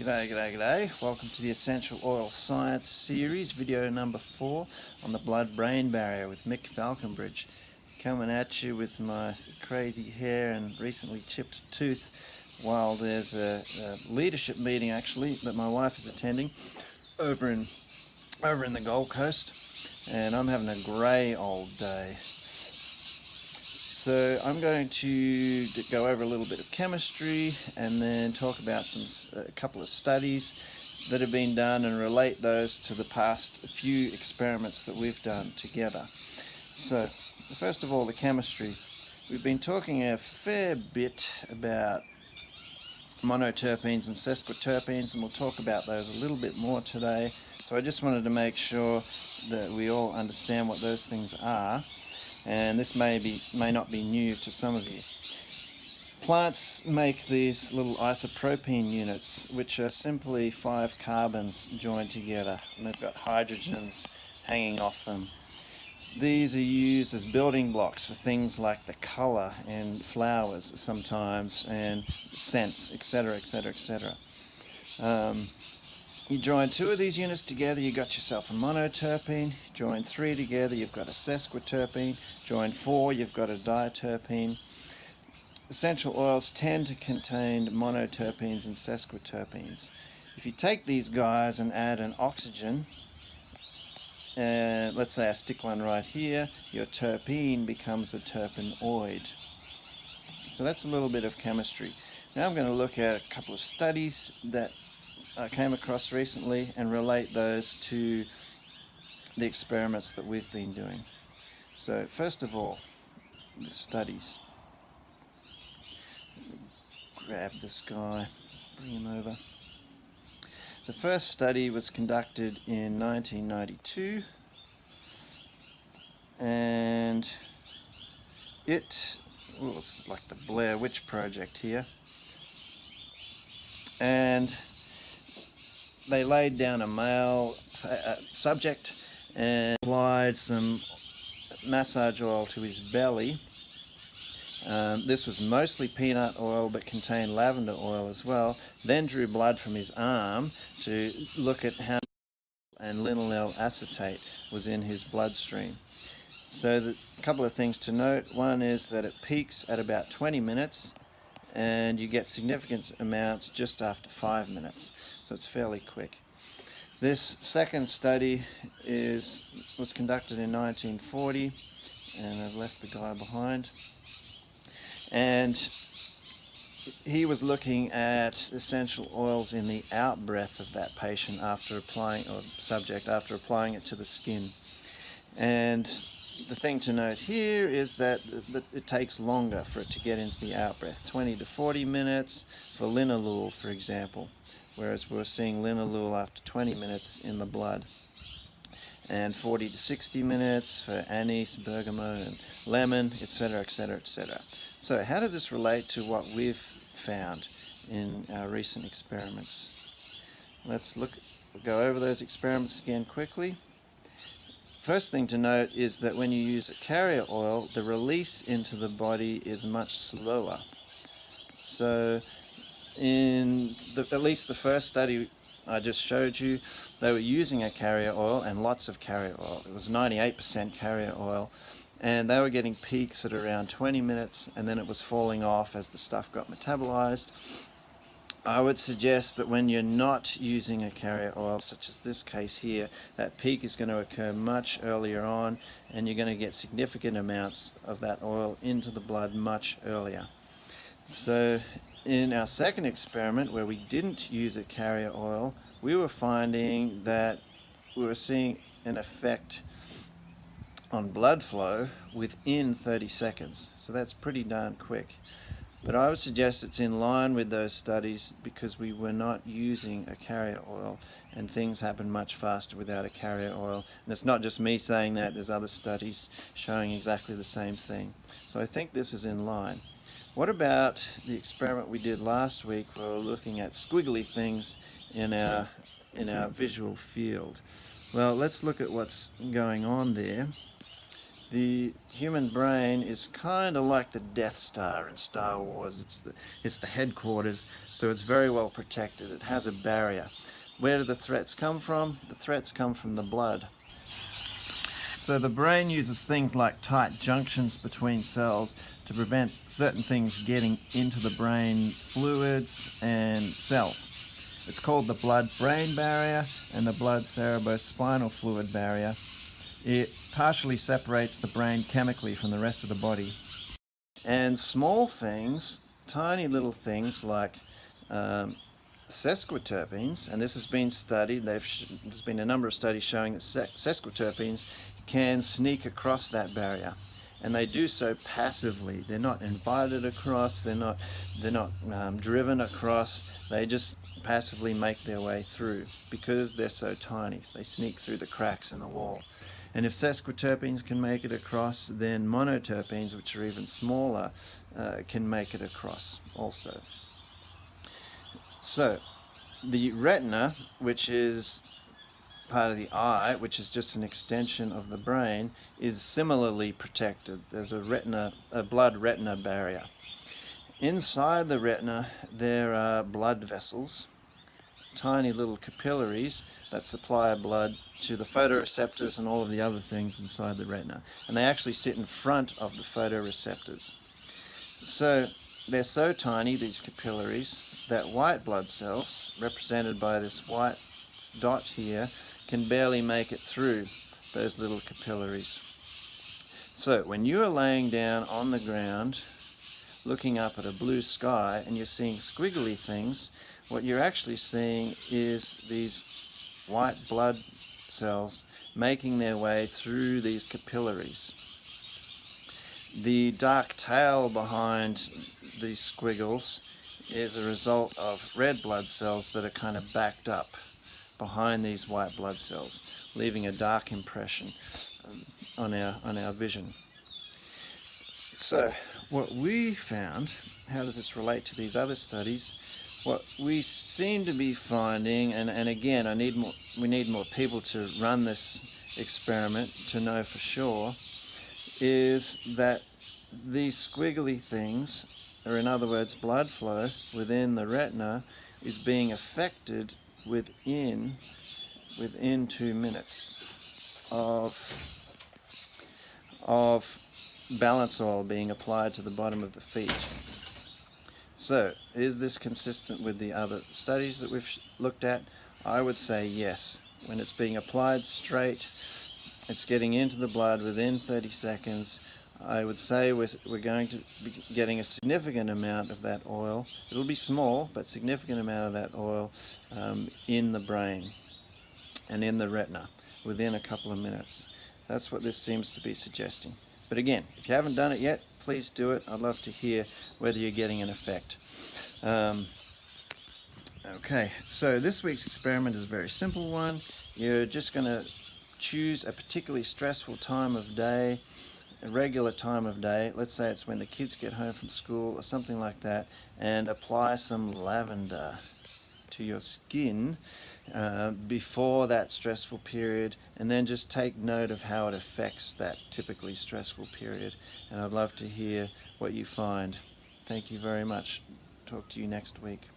G'day. Welcome to the Essential Oil Science series, video number 4 on the blood-brain barrier with Mick Falconbridge. Coming at you with my crazy hair and recently chipped tooth while there's a leadership meeting actually that my wife is attending over in the Gold Coast, and I'm having a grey old day. So I'm going to go over a little bit of chemistry and then talk about a couple of studies that have been done and relate those to the past few experiments that we've done together. So first of all, the chemistry. We've been talking a fair bit about monoterpenes and sesquiterpenes, and we'll talk about those a little bit more today. So I just wanted to make sure that we all understand what those things are. And this may not be new to some of you. Plants make these little isopropene units, which are simply 5 carbons joined together, and they've got hydrogens hanging off them. These are used as building blocks for things like the colour in flowers sometimes, and scents, etc., etc., etc. You join 2 of these units together, you got yourself a monoterpene. Join 3 together, you've got a sesquiterpene. Join 4, you've got a diterpene. Essential oils tend to contain monoterpenes and sesquiterpenes. If you take these guys and add an oxygen, let's say I stick one right here, your terpene becomes a terpenoid. So that's a little bit of chemistry. Now I'm going to look at a couple of studies that I came across recently and relate those to the experiments that we've been doing. So first of all, the studies. Grab this guy, bring him over. The first study was conducted in 1992, and it's like the Blair Witch Project here, and they laid down a male subject and applied some massage oil to his belly. This was mostly peanut oil but contained lavender oil as well. Then drew blood from his arm to look at how much and linolyl acetate was in his bloodstream. So a couple of things to note. One is that it peaks at about 20 minutes and you get significant amounts just after 5 minutes. So it's fairly quick. This second study was conducted in 1940, and I've left the guy behind. And he was looking at essential oils in the out-breath of that patient subject after applying it to the skin. And the thing to note here is that it takes longer for it to get into the out-breath, 20 to 40 minutes for linalool, for example, whereas we're seeing linalool after 20 minutes in the blood, and 40 to 60 minutes for anise, bergamot, and lemon, etc., etc., etc. So how does this relate to what we've found in our recent experiments? Let's go over those experiments again quickly. First thing to note is that when you use a carrier oil, the release into the body is much slower. So at least the first study I just showed you, they were using a carrier oil and lots of carrier oil. It was 98% carrier oil, and they were getting peaks at around 20 minutes, and then it was falling off as the stuff got metabolized. I would suggest that when you're not using a carrier oil, such as this case here, that peak is going to occur much earlier on, and you're going to get significant amounts of that oil into the blood much earlier. So in our second experiment, where we didn't use a carrier oil, we were finding that we were seeing an effect on blood flow within 30 seconds. So that's pretty darn quick. But I would suggest it's in line with those studies because we were not using a carrier oil, and things happen much faster without a carrier oil. And it's not just me saying that, there's other studies showing exactly the same thing. So I think this is in line. What about the experiment we did last week where we were looking at squiggly things in our visual field? Well, let's look at what's going on there. The human brain is kind of like the Death Star in Star Wars. It's the headquarters, so it's very well protected. It has a barrier. Where do the threats come from? The threats come from the blood. So the brain uses things like tight junctions between cells to prevent certain things getting into the brain fluids and cells. It's called the blood-brain barrier and the blood-cerebrospinal fluid barrier. It partially separates the brain chemically from the rest of the body. And small things, tiny little things like sesquiterpenes, and this has been studied, there's been a number of studies showing that sesquiterpenes can sneak across that barrier, and they do so passively. They're not invited across, they're not driven across, they just passively make their way through because they're so tiny. They sneak through the cracks in the wall. And if sesquiterpenes can make it across, then monoterpenes, which are even smaller, can make it across also. So the retina, which is part of the eye, which is just an extension of the brain, is similarly protected. There's a blood-retina barrier. Inside the retina there are blood vessels, tiny little capillaries that supply blood to the photoreceptors and all of the other things inside the retina. And they actually sit in front of the photoreceptors. So they're so tiny, these capillaries, that white blood cells, represented by this white dot here, can barely make it through those little capillaries. So when you are laying down on the ground looking up at a blue sky and you're seeing squiggly things, what you're actually seeing is these white blood cells making their way through these capillaries. The dark tail behind these squiggles is a result of red blood cells that are kind of backed up behind these white blood cells, leaving a dark impression on our vision. So what we found, how does this relate to these other studies? What we seem to be finding, and again, we need more people to run this experiment to know for sure, is that these squiggly things, or in other words blood flow within the retina, is being affected within 2 minutes of balance oil being applied to the bottom of the feet. So, is this consistent with the other studies that we've looked at? I would say yes. When it's being applied straight, it's getting into the blood within 30 seconds. I would say we're going to be getting a significant amount of that oil. It'll be small, but significant amount of that oil in the brain and in the retina within a couple of minutes. That's what this seems to be suggesting. But again, if you haven't done it yet, please do it. I'd love to hear whether you're getting an effect. Okay, so this week's experiment is a very simple one. You're just going to choose a particularly stressful time of day, a regular time of day. Let's say it's when the kids get home from school or something like that, and apply some lavender to your skin before that stressful period, and then just take note of how it affects that typically stressful period. And I'd love to hear what you find. Thank you very much. Talk to you next week.